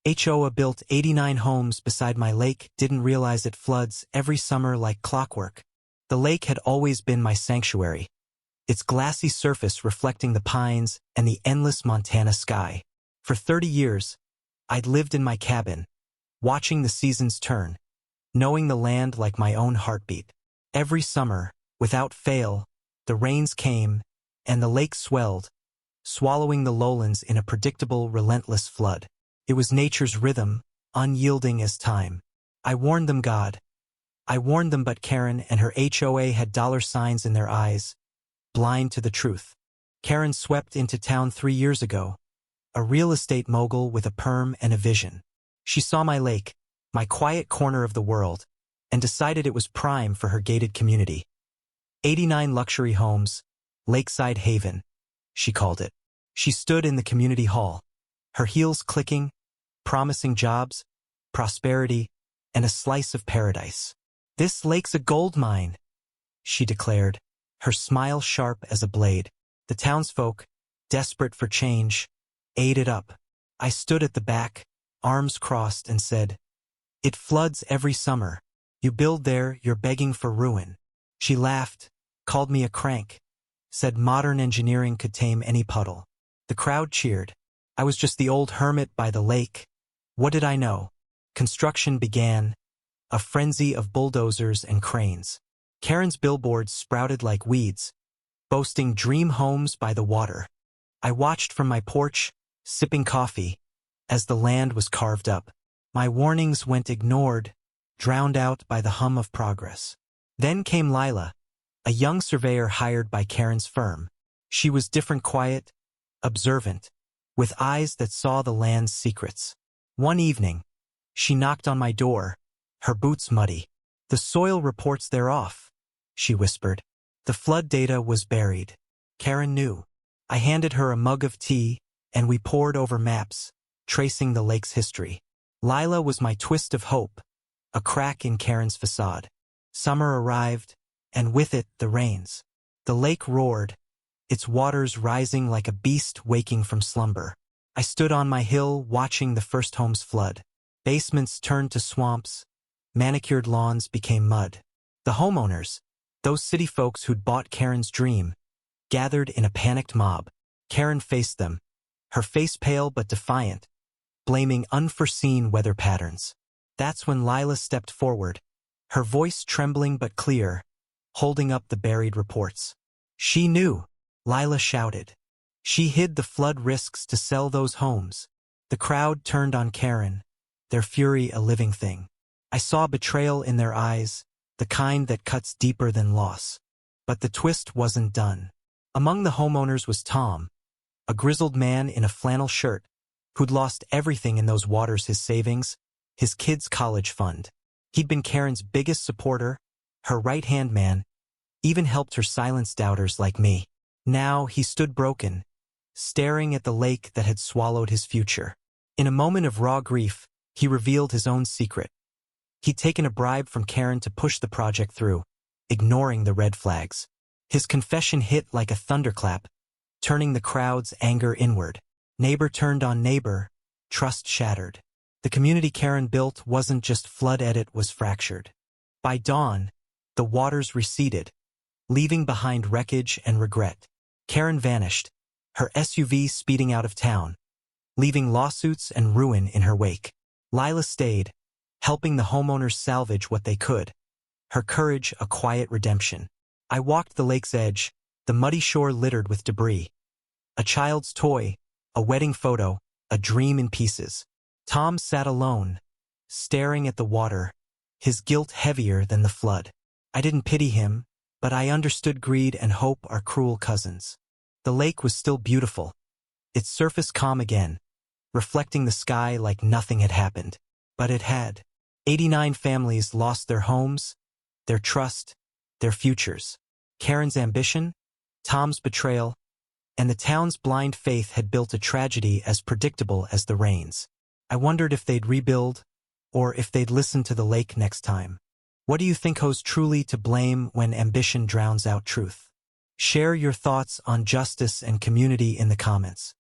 HOA built 89 homes beside my lake, didn't realize it floods every summer like clockwork. The lake had always been my sanctuary, its glassy surface reflecting the pines and the endless Montana sky. For 30 years, I'd lived in my cabin, watching the seasons turn, knowing the land like my own heartbeat. Every summer, without fail, the rains came, and the lake swelled, swallowing the lowlands in a predictable, relentless flood. It was nature's rhythm, unyielding as time. I warned them, God. I warned them, but Karen and her HOA had dollar signs in their eyes, blind to the truth. Karen swept into town 3 years ago, a real estate mogul with a perm and a vision. She saw my lake, my quiet corner of the world, and decided it was prime for her gated community. 89 luxury homes, lakeside haven, she called it. She stood in the community hall, her heels clicking, promising jobs, prosperity, and a slice of paradise. "This lake's a gold mine," she declared, her smile sharp as a blade. The townsfolk, desperate for change, ate it up. I stood at the back, arms crossed, and said, "It floods every summer. You build there, you're begging for ruin." She laughed, called me a crank, said modern engineering could tame any puddle. The crowd cheered. I was just the old hermit by the lake. What did I know? Construction began, a frenzy of bulldozers and cranes. Karen's billboards sprouted like weeds, boasting dream homes by the water. I watched from my porch, sipping coffee, as the land was carved up. My warnings went ignored, drowned out by the hum of progress. Then came Lila, a young surveyor hired by Karen's firm. She was different, quiet, observant, with eyes that saw the land's secrets. One evening, she knocked on my door, her boots muddy. "The soil reports they're off," she whispered. The flood data was buried. Karen knew. I handed her a mug of tea, and we pored over maps, tracing the lake's history. Lila was my twist of hope, a crack in Karen's facade. Summer arrived, and with it the rains. The lake roared, its waters rising like a beast waking from slumber. I stood on my hill watching the first homes flood. Basements turned to swamps, manicured lawns became mud. The homeowners, those city folks who'd bought Karen's dream, gathered in a panicked mob. Karen faced them, her face pale but defiant, blaming unforeseen weather patterns. That's when Lila stepped forward, her voice trembling but clear, holding up the buried reports. She knew. Lila shouted. She hid the flood risks to sell those homes. The crowd turned on Karen, their fury a living thing. I saw betrayal in their eyes, the kind that cuts deeper than loss. But the twist wasn't done. Among the homeowners was Tom, a grizzled man in a flannel shirt, who'd lost everything in those waters: his savings, his kids' college fund. He'd been Karen's biggest supporter, her right-hand man, even helped her silence doubters like me. Now he stood broken, staring at the lake that had swallowed his future. In a moment of raw grief, he revealed his own secret. He'd taken a bribe from Karen to push the project through, ignoring the red flags. His confession hit like a thunderclap, turning the crowd's anger inward. Neighbor turned on neighbor, trust shattered. The community Karen built wasn't just flood, it was fractured. By dawn, the waters receded, leaving behind wreckage and regret. Karen vanished, her SUV speeding out of town, leaving lawsuits and ruin in her wake. Lila stayed, helping the homeowners salvage what they could, her courage a quiet redemption. I walked the lake's edge, the muddy shore littered with debris. A child's toy, a wedding photo, a dream in pieces. Tom sat alone, staring at the water, his guilt heavier than the flood. I didn't pity him, but I understood greed and hope are cruel cousins. The lake was still beautiful, its surface calm again, reflecting the sky like nothing had happened. But it had. 89 families lost their homes, their trust, their futures. Karen's ambition, Tom's betrayal, and the town's blind faith had built a tragedy as predictable as the rains. I wondered if they'd rebuild, or if they'd listen to the lake next time. What do you think holds truly to blame when ambition drowns out truth? Share your thoughts on justice and community in the comments.